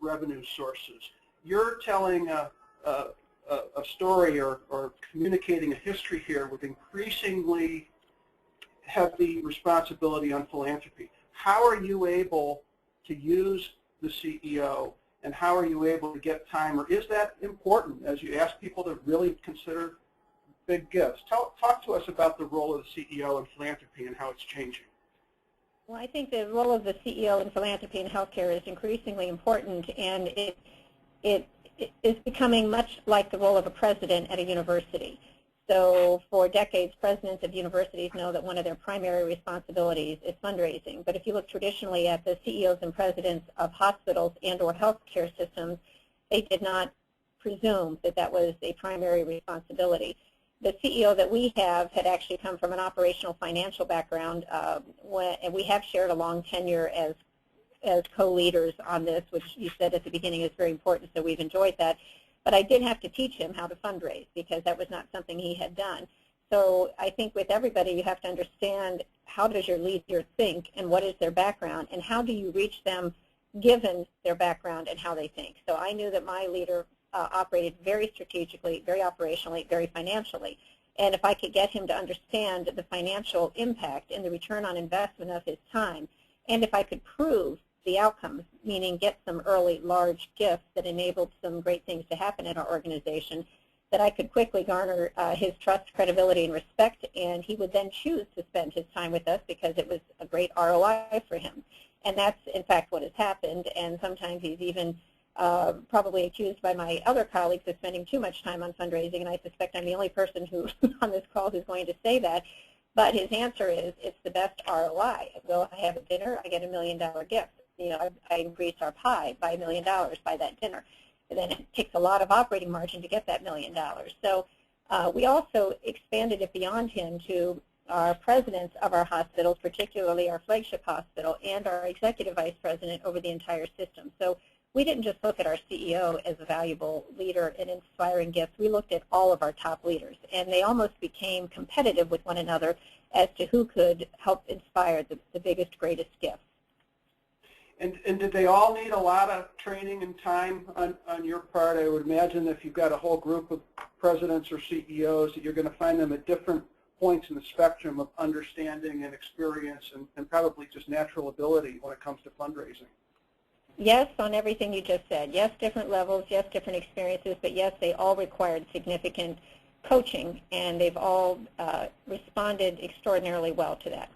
revenue sources. You're telling a story or communicating a history here with increasingly heavy responsibility on philanthropy. How are you able to use the CEO, and how are you able to get time, or is that important as you ask people to really consider big gifts? Talk to us about the role of the CEO in philanthropy and how it's changing. Well, I think the role of the CEO in philanthropy and healthcare is increasingly important, and it is becoming much like the role of a president at a university. So for decades, presidents of universities know that one of their primary responsibilities is fundraising. But if you look traditionally at the CEOs and presidents of hospitals and or healthcare systems, they did not presume that that was a primary responsibility. The CEO that we have had actually come from an operational financial background, and we have shared a long tenure as co-leaders on this, which you said at the beginning is very important, so we've enjoyed that. But I did have to teach him how to fundraise because that was not something he had done. So I think with everybody you have to understand how does your leader think and what is their background and how do you reach them given their background and how they think. So I knew that my leader operated very strategically, very operationally, very financially. And if I could get him to understand the financial impact and the return on investment of his time, and if I could prove the outcomes, meaning get some early large gifts that enabled some great things to happen in our organization, that I could quickly garner his trust, credibility, and respect, and he would then choose to spend his time with us because it was a great ROI for him. And that's, in fact, what has happened, and sometimes he's even probably accused by my other colleagues of spending too much time on fundraising, and I suspect I'm the only person who on this call who's going to say that. But his answer is, it's the best ROI. Well, I have a dinner, I get $1 million gift. You know, I increase our pie by $1 million by that dinner. And then it takes a lot of operating margin to get that $1 million. So we also expanded it beyond him to our presidents of our hospitals, particularly our flagship hospital, and our executive vice president over the entire system. So we didn't just look at our CEO as a valuable leader and inspiring gift. We looked at all of our top leaders, and they almost became competitive with one another as to who could help inspire the biggest, greatest gift. And did they all need a lot of training and time on your part? I would imagine if you've got a whole group of presidents or CEOs that you're going to find them at different points in the spectrum of understanding and experience and probably just natural ability when it comes to fundraising. Yes, on everything you just said. Yes, different levels, yes, different experiences, but yes, they all required significant coaching, and they've all responded extraordinarily well to that.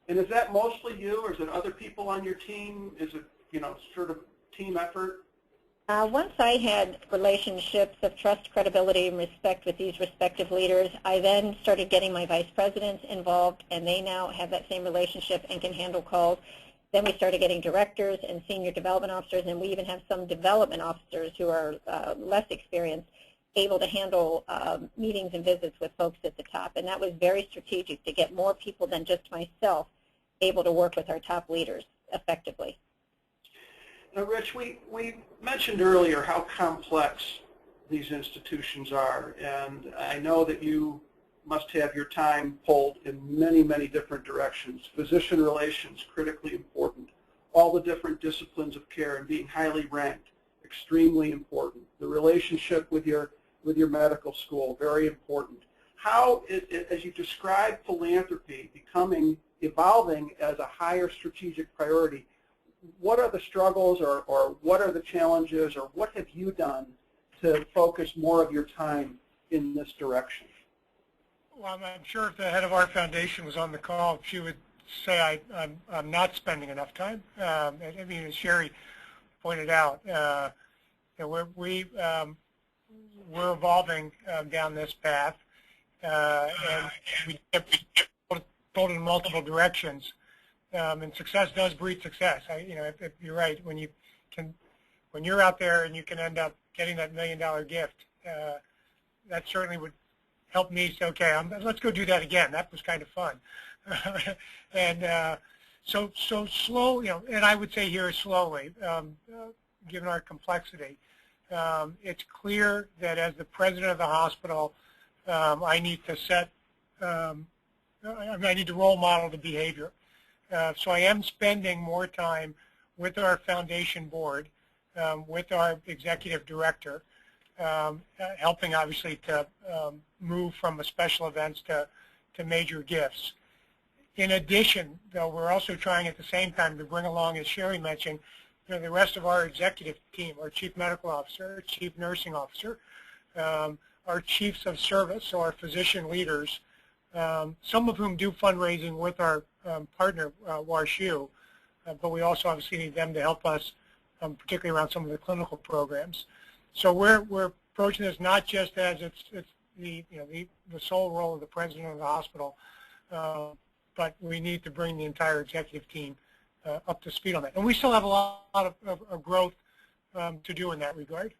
And is that mostly you, or is it other people on your team? Is it, you know, sort of team effort? Once I had relationships of trust, credibility, and respect with these respective leaders, I then started getting my vice presidents involved, and they now have that same relationship and can handle calls. Then we started getting directors and senior development officers, and we even have some development officers who are less experienced, able to handle meetings and visits with folks at the top. And that was very strategic to get more people than just myself able to work with our top leaders effectively. Now, Rich, we mentioned earlier how complex these institutions are, and I know that you must have your time pulled in many, many different directions. Physician relations, critically important. All the different disciplines of care and being highly ranked, extremely important. The relationship with your medical school, very important. How, as you describe philanthropy evolving as a higher strategic priority, what are the struggles or what are the challenges or what have you done to focus more of your time in this direction? Well, I'm sure if the head of our foundation was on the call, she would say I'm not spending enough time. I mean, as Sherry pointed out, we're evolving down this path, and we get pulled in multiple directions. And success does breed success. If you're right, when you're out there and you can end up getting that $1 million gift, that certainly would help me say, okay, let's go do that again. That was kind of fun. And so slow, and I would say here slowly, given our complexity. It's clear that as the president of the hospital, I need to role model the behavior. So I am spending more time with our foundation board with our executive director, helping obviously to move from a special events to major gifts. In addition, though, we're also trying at the same time to bring along, as Sherry mentioned, the rest of our executive team, our chief medical officer, chief nursing officer, our chiefs of service, so our physician leaders, some of whom do fundraising with our partner, WashU, but we also obviously need them to help us, particularly around some of the clinical programs. So we're approaching this not just as it's the sole role of the president of the hospital, but we need to bring the entire executive team up to speed on that. And we still have a lot of growth to do in that regard.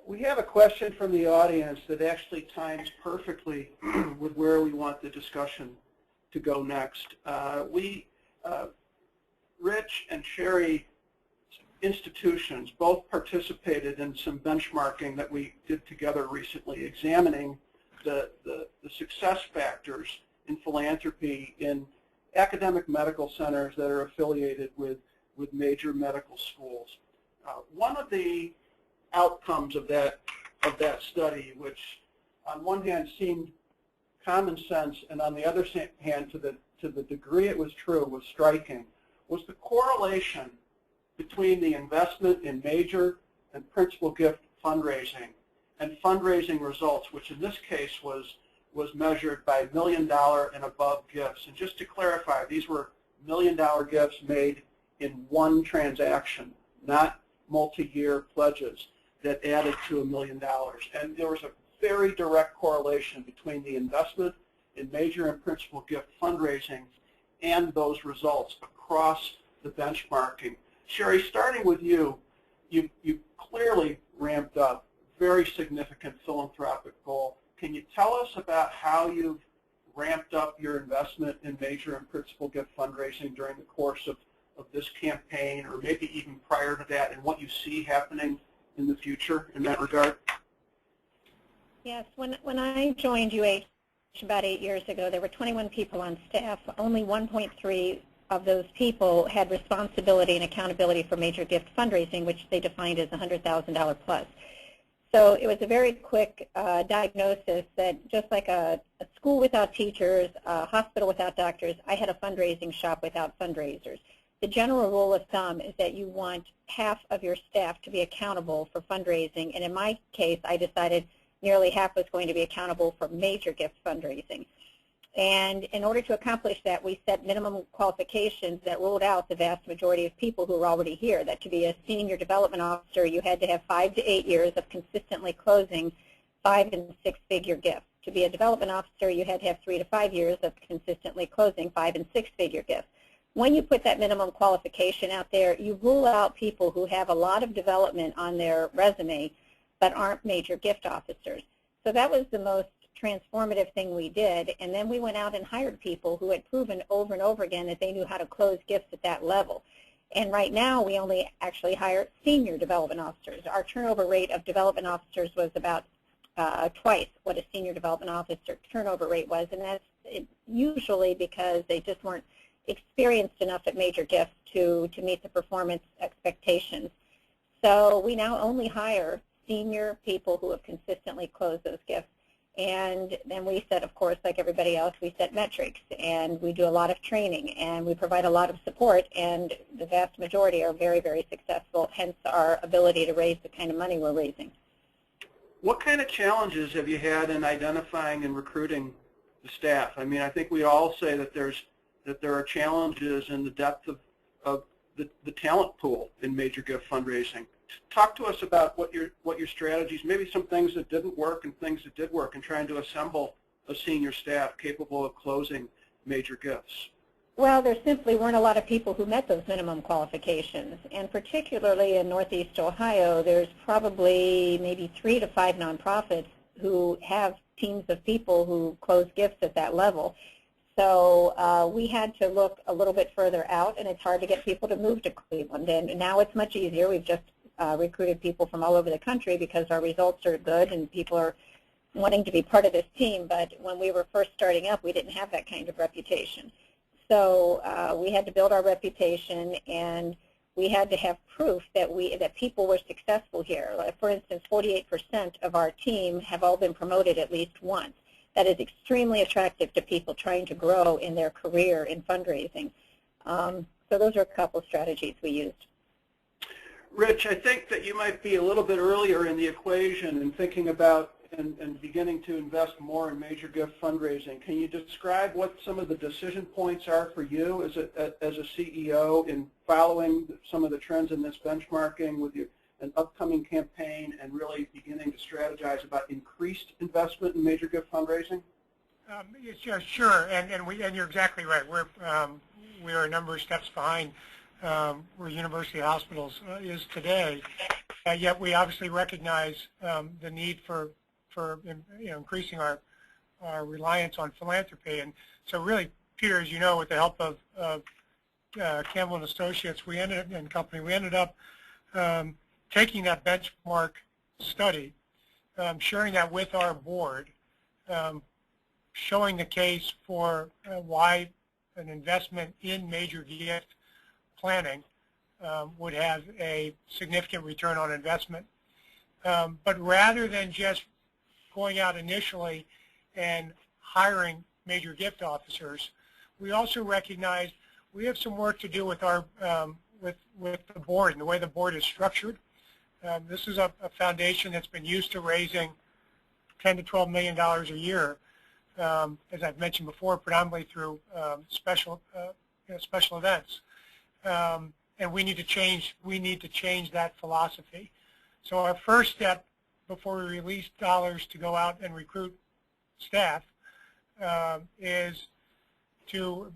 We have a question from the audience that actually times perfectly with where we want the discussion to go next. Rich and Sherry institutions both participated in some benchmarking that we did together recently, examining the success factors in philanthropy in academic medical centers that are affiliated with major medical schools. One of the outcomes of that study, which on one hand seemed common sense and on the other hand to the degree it was true was striking, was the correlation between the investment in major and principal gift fundraising and fundraising results, which in this case was measured by $1 million and above gifts. And just to clarify, these were $1 million gifts made in one transaction, not multi-year pledges that added to $1 million. And there was a very direct correlation between the investment in major and principal gift fundraising and those results across the benchmarking. Sherry, starting with you, you clearly ramped up very significant philanthropic goal. Can you tell us about how you've ramped up your investment in major and principal gift fundraising during the course of this campaign, or maybe even prior to that, and what you see happening in the future in that regard? Yes, when I joined UH about 8 years ago, there were 21 people on staff. Only 1.3 of those people had responsibility and accountability for major gift fundraising, which they defined as $100,000 plus. So it was a very quick diagnosis that just like a school without teachers, a hospital without doctors, I had a fundraising shop without fundraisers. The general rule of thumb is that you want half of your staff to be accountable for fundraising, and in my case, I decided nearly half was going to be accountable for major gift fundraising. And in order to accomplish that, we set minimum qualifications that ruled out the vast majority of people who were already here, that to be a senior development officer, you had to have 5 to 8 years of consistently closing 5- and 6-figure gifts. To be a development officer, you had to have 3 to 5 years of consistently closing 5- and 6-figure gifts. When you put that minimum qualification out there, you rule out people who have a lot of development on their resume but aren't major gift officers. So that was the most transformative thing we did, and then we went out and hired people who had proven over and over again that they knew how to close gifts at that level. And right now we only actually hire senior development officers. Our turnover rate of development officers was about twice what a senior development officer turnover rate was, and that's usually because they just weren't experienced enough at major gifts to meet the performance expectations. So we now only hire senior people who have consistently closed those gifts. And then we set, of course, like everybody else, we set metrics, and we do a lot of training, and we provide a lot of support, and the vast majority are very, very successful, hence our ability to raise the kind of money we're raising. What kind of challenges have you had in identifying and recruiting the staff? I mean, I think we all say that there are challenges in the depth of the talent pool in major gift fundraising. Talk to us about what your strategies, maybe some things that didn't work and things that did work, in trying to assemble a senior staff capable of closing major gifts. Well, there simply weren't a lot of people who met those minimum qualifications, and particularly in Northeast Ohio, there's probably maybe 3 to 5 nonprofits who have teams of people who close gifts at that level. So we had to look a little bit further out, and it's hard to get people to move to Cleveland. And now it's much easier. We've just recruited people from all over the country because our results are good and people are wanting to be part of this team. But when we were first starting up, we didn't have that kind of reputation. So we had to build our reputation, and we had to have proof that people were successful here. Like, for instance, 48% of our team have all been promoted at least once. That is extremely attractive to people trying to grow in their career in fundraising. So those are a couple strategies we used. Rich, I think that you might be a little bit earlier in the equation in thinking about and beginning to invest more in major gift fundraising. Can you describe what some of the decision points are for you as a CEO in following some of the trends in this benchmarking with an upcoming campaign and really beginning to strategize about increased investment in major gift fundraising? Yeah, sure, and you're exactly right. We are a number of steps behind where University Hospitals is today. Yet we obviously recognize the need for increasing our reliance on philanthropy. And so really, Peter, as you know, with the help of Campbell and Associates, we ended up taking that benchmark study, sharing that with our board, showing the case for why an investment in major gift planning would have a significant return on investment. But rather than just going out initially and hiring major gift officers, we also recognized we have some work to do with our with the board and the way the board is structured. This is a foundation that's been used to raising $10 to $12 million a year, as I've mentioned before, predominantly through special events. And we need to change that philosophy. So our first step before we release dollars to go out and recruit staff is to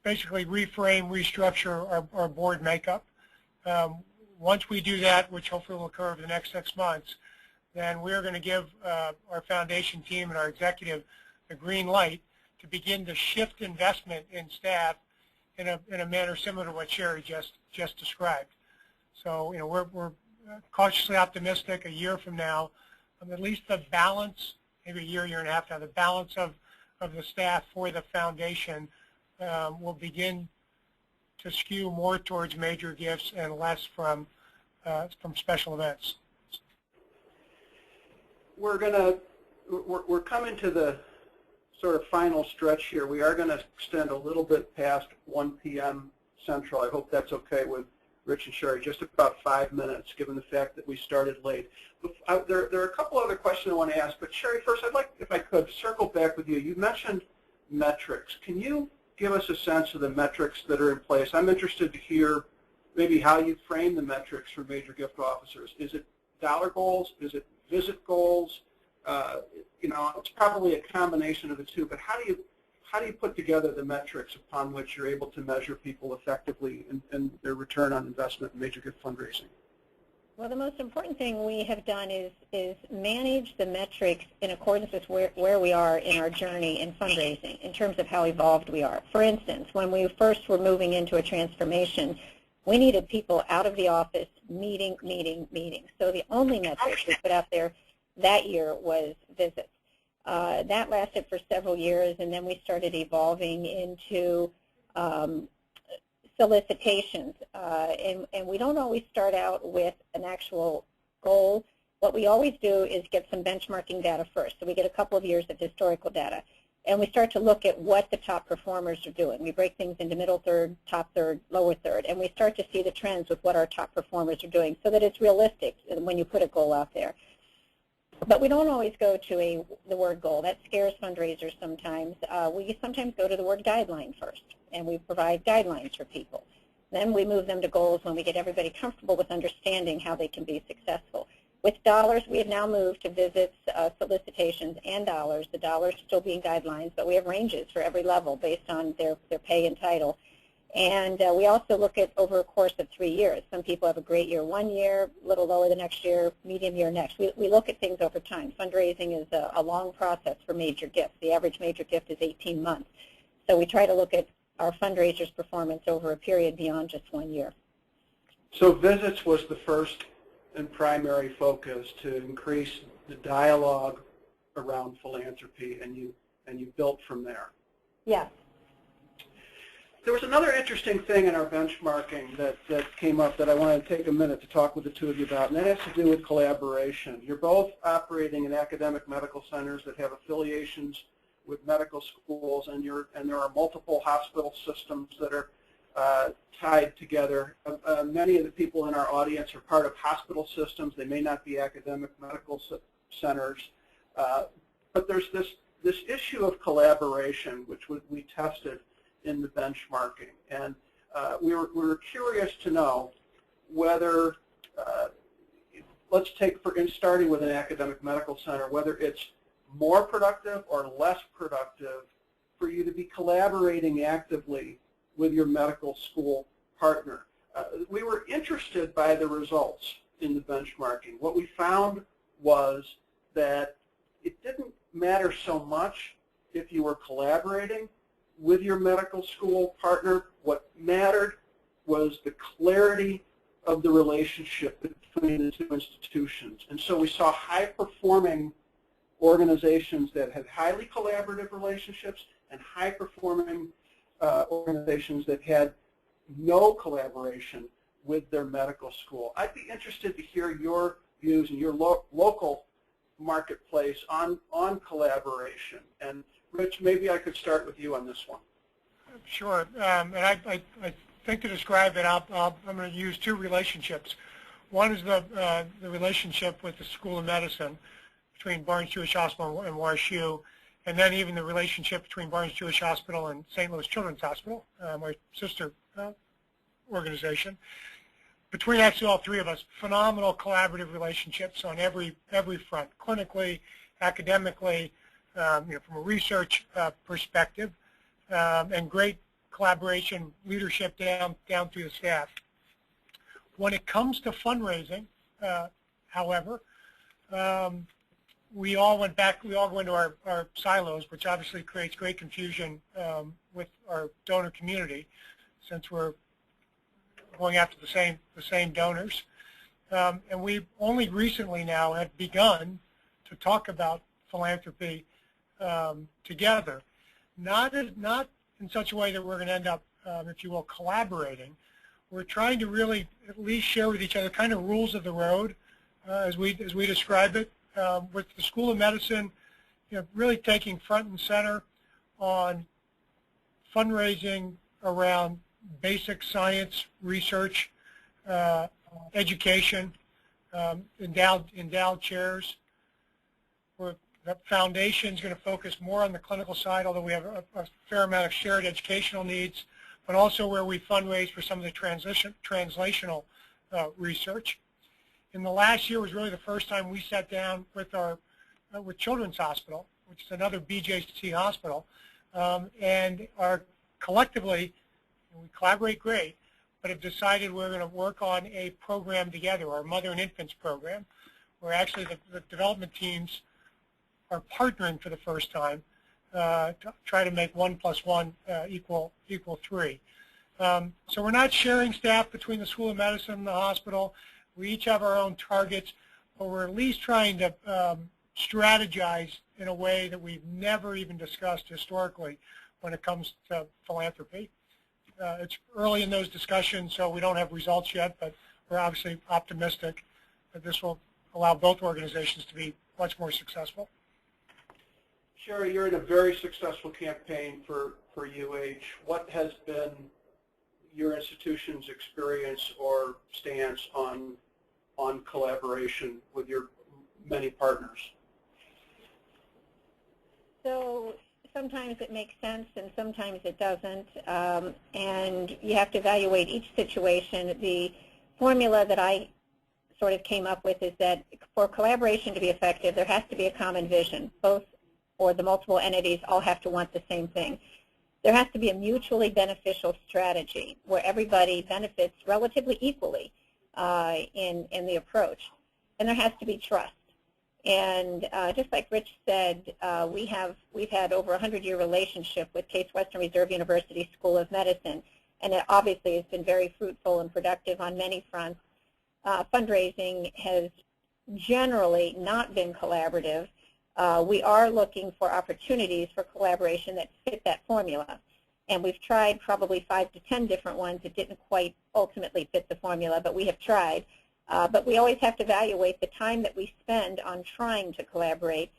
basically reframe, restructure our board makeup. Once we do that, which hopefully will occur over the next 6 months, then we're going to give our foundation team and our executive the green light to begin to shift investment in staff in a manner similar to what Sherry just described. So we're cautiously optimistic a year from now, at least the balance, maybe a year and a half now, the balance of the staff for the foundation will begin to skew more towards major gifts and less from special events. We're coming to the sort of final stretch here. We are going to extend a little bit past 1 p.m. Central. I hope that's okay with Rich and Sherry, just about 5 minutes, given the fact that we started late. There are a couple other questions I want to ask, but Sherry, first I'd like, if I could, circle back with you. You mentioned metrics. Can you give us a sense of the metrics that are in place? I'm interested to hear maybe how you frame the metrics for major gift officers. Is it dollar goals? Is it visit goals? It's probably a combination of the two, but how do you put together the metrics upon which you're able to measure people effectively and their return on investment in major gift fundraising? Well, the most important thing we have done is manage the metrics in accordance with where we are in our journey in fundraising in terms of how evolved we are. For instance, when we first were moving into a transformation, we needed people out of the office meeting. So the only metric we put out there that year was visits. That lasted for several years, and then we started evolving into solicitations. And we don't always start out with an actual goal. What we always do is get some benchmarking data first. So we get a couple of years of historical data, and we start to look at what the top performers are doing. We break things into middle third, top third, lower third, and we start to see the trends with what our top performers are doing so that it's realistic when you put a goal out there. But we don't always go to the word goal. That scares fundraisers sometimes. We sometimes go to the word guideline first, and we provide guidelines for people. Then we move them to goals when we get everybody comfortable with understanding how they can be successful. With dollars, we have now moved to visits, solicitations, and dollars. The dollars still being guidelines, but we have ranges for every level based on their pay and title. And we also look at over a course of 3 years. Some people have a great year 1 year, a little lower the next year, medium year next. We look at things over time. Fundraising is a long process for major gifts. The average major gift is 18 months. So we try to look at our fundraisers' performance over a period beyond just 1 year. So visits was the first and primary focus to increase the dialogue around philanthropy, and you built from there. Yes. There was another interesting thing in our benchmarking that came up that I wanted to take a minute to talk with the two of you about, and that has to do with collaboration. You're both operating in academic medical centers that have affiliations with medical schools, and there are multiple hospital systems that are tied together. Many of the people in our audience are part of hospital systems. They may not be academic medical centers, but there's this issue of collaboration, which we tested in the benchmarking, and we were curious to know whether, let's take starting with an academic medical center, whether it's more productive or less productive for you to be collaborating actively with your medical school partner. We were interested by the results in the benchmarking. What we found was that it didn't matter so much if you were collaborating with your medical school partner. What mattered was the clarity of the relationship between the two institutions. And so we saw high-performing organizations that had highly collaborative relationships and high-performing organizations that had no collaboration with their medical school. I'd be interested to hear your views and your local marketplace on collaboration. And Rich, maybe I could start with you on this one. Sure. And I think to describe it, I'm going to use two relationships. One is the relationship with the School of Medicine between Barnes-Jewish Hospital and WashU, and then even the relationship between Barnes-Jewish Hospital and St. Louis Children's Hospital, my sister organization. Between actually all three of us, phenomenal collaborative relationships on every front, clinically, academically, from a research perspective, and great collaboration, leadership down through the staff. When it comes to fundraising, however, we all go into our silos, which obviously creates great confusion with our donor community, since we're going after the same donors. And we only recently now have begun to talk about philanthropy together, not in such a way that we're going to end up, if you will, collaborating. We're trying to really at least share with each other kind of rules of the road, as we describe it, with the School of Medicine, really taking front and center on fundraising around basic science research, education, endowed chairs. The foundation is going to focus more on the clinical side, although we have a fair amount of shared educational needs, but also where we fundraise for some of the translational research. In the last year was really the first time we sat down with with Children's Hospital, which is another BJC hospital, and are collectively, we collaborate great, but have decided we're going to work on a program together, our Mother and Infants program, where actually the development teams are partnering for the first time to try to make 1 + 1 equal 3. So we're not sharing staff between the School of Medicine and the hospital. We each have our own targets, but we're at least trying to strategize in a way that we've never even discussed historically when it comes to philanthropy. It's early in those discussions, so we don't have results yet, but we're obviously optimistic that this will allow both organizations to be much more successful. Sherry, you're in a very successful campaign for UH. What has been your institution's experience or stance on collaboration with your many partners? So sometimes it makes sense and sometimes it doesn't, and you have to evaluate each situation. The formula that I sort of came up with is that for collaboration to be effective, there has to be a common vision. Both or the multiple entities all have to want the same thing. There has to be a mutually beneficial strategy where everybody benefits relatively equally in the approach. And there has to be trust. And just like Rich said, we've had over a 100-year relationship with Case Western Reserve University School of Medicine, and it obviously has been very fruitful and productive on many fronts. Fundraising has generally not been collaborative. We are looking for opportunities for collaboration that fit that formula. And we've tried probably 5 to 10 different ones. It didn't quite ultimately fit the formula, but we have tried. But we always have to evaluate the time that we spend on trying to collaborate,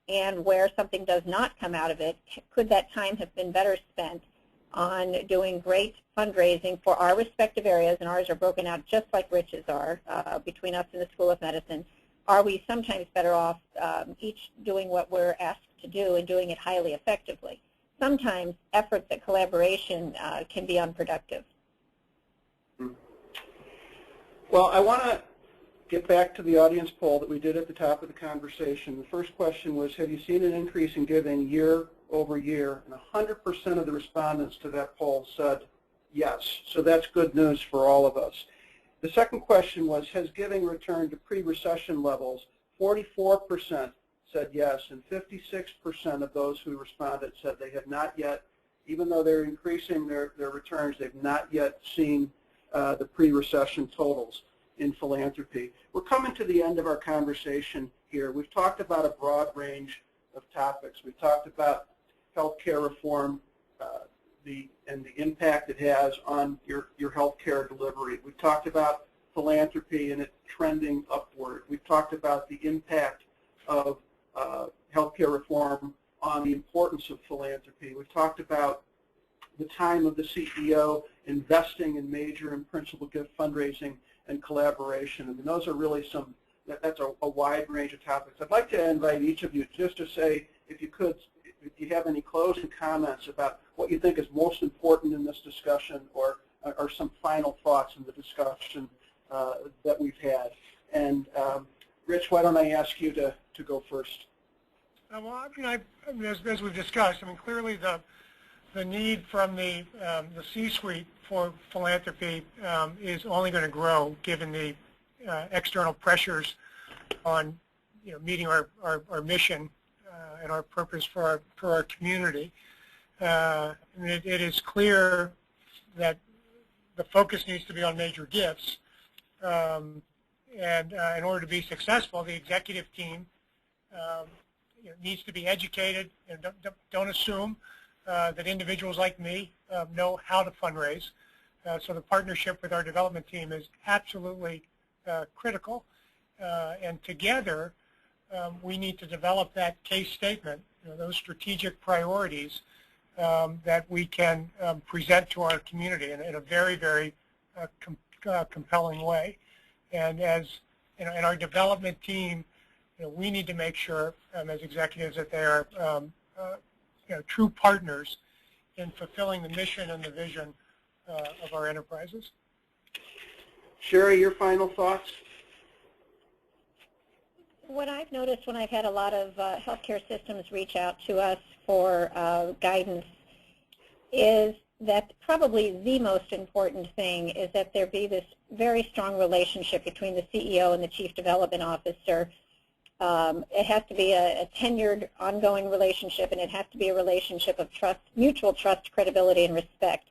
and where something does not come out of it, could that time have been better spent on doing great fundraising for our respective areas, and ours are broken out just like Rich's are, between us and the School of Medicine. Are we sometimes better off each doing what we're asked to do and doing it highly effectively? Sometimes efforts at collaboration can be unproductive. Well, I want to get back to the audience poll that we did at the top of the conversation. The first question was, have you seen an increase in giving year over year? And 100% of the respondents to that poll said yes. So that's good news for all of us. The second question was, has giving returned to pre-recession levels? 44% said yes, and 56% of those who responded said they have not yet, even though they're increasing their returns, they've not yet seen the pre-recession totals in philanthropy. We're coming to the end of our conversation here. We've talked about a broad range of topics. We've talked about healthcare reform and the impact it has on your healthcare delivery. We've talked about philanthropy and it trending upward. We've talked about the impact of healthcare reform on the importance of philanthropy. We've talked about the time of the CEO investing in major and principal gift fundraising and collaboration. And those are really that's a wide range of topics. I'd like to invite each of you just to say, if you could, if you have any closing comments about what you think is most important in this discussion, or some final thoughts in the discussion that we've had. And Rich, why don't I ask you to go first? Well, as we've discussed, clearly the need from the C-suite for philanthropy is only going to grow given the external pressures on meeting our mission and our purpose for our community. It is clear that the focus needs to be on major gifts, and in order to be successful, the executive team needs to be educated, and don't assume that individuals like me know how to fundraise. So the partnership with our development team is absolutely critical, and together we need to develop that case statement, those strategic priorities that we can present to our community in a very, very compelling way. And as in our development team, we need to make sure as executives that they are true partners in fulfilling the mission and the vision of our enterprises. Sherry, your final thoughts? What I've noticed when I've had a lot of healthcare systems reach out to us for guidance is that probably the most important thing is that there be this very strong relationship between the CEO and the Chief Development Officer. It has to be a tenured, ongoing relationship, and it has to be a relationship of trust, mutual trust, credibility, and respect.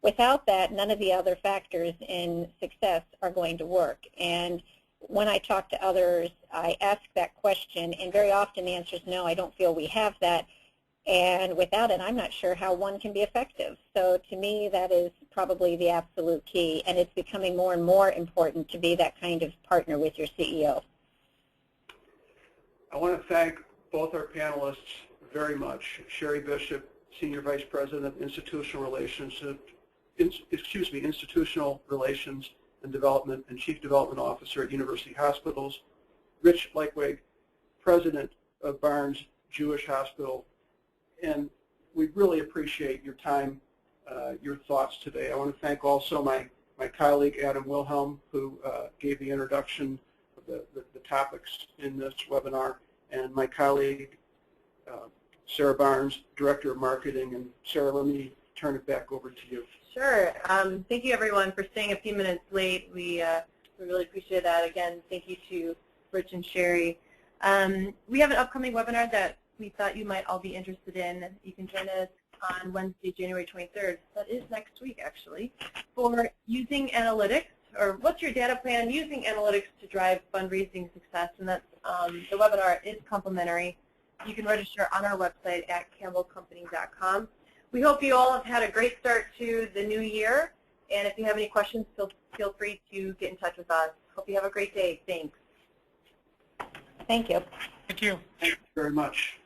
Without that, none of the other factors in success are going to work. And when I talk to others, I ask that question, and very often the answer is no, I don't feel we have that. And without it, I'm not sure how one can be effective. So to me, that is probably the absolute key, and it's becoming more and more important to be that kind of partner with your CEO. I want to thank both our panelists very much. Sherry Bishop, Senior Vice President of Institutional Relations and Development and Chief Development Officer at University Hospitals. Rich Leikweg, President of Barnes Jewish Hospital. And we really appreciate your time, your thoughts today. I want to thank also my colleague Adam Wilhelm, who gave the introduction of the topics in this webinar, and my colleague Sarah Barnes, Director of Marketing. And Sarah, let me turn it back over to you. Sure. Thank you, everyone, for staying a few minutes late. We really appreciate that. Again, thank you to Rich and Sherry. We have an upcoming webinar that we thought you might all be interested in. You can join us on Wednesday, January 23rd. That is next week, actually, for using analytics, or what's your data plan using analytics to drive fundraising success. And that's the webinar is complimentary. You can register on our website at campbellcompany.com. we hope you all have had a great start to the new year. And if you have any questions, feel free to get in touch with us. Hope you have a great day. Thanks. Thank you. Thank you. Thank you very much.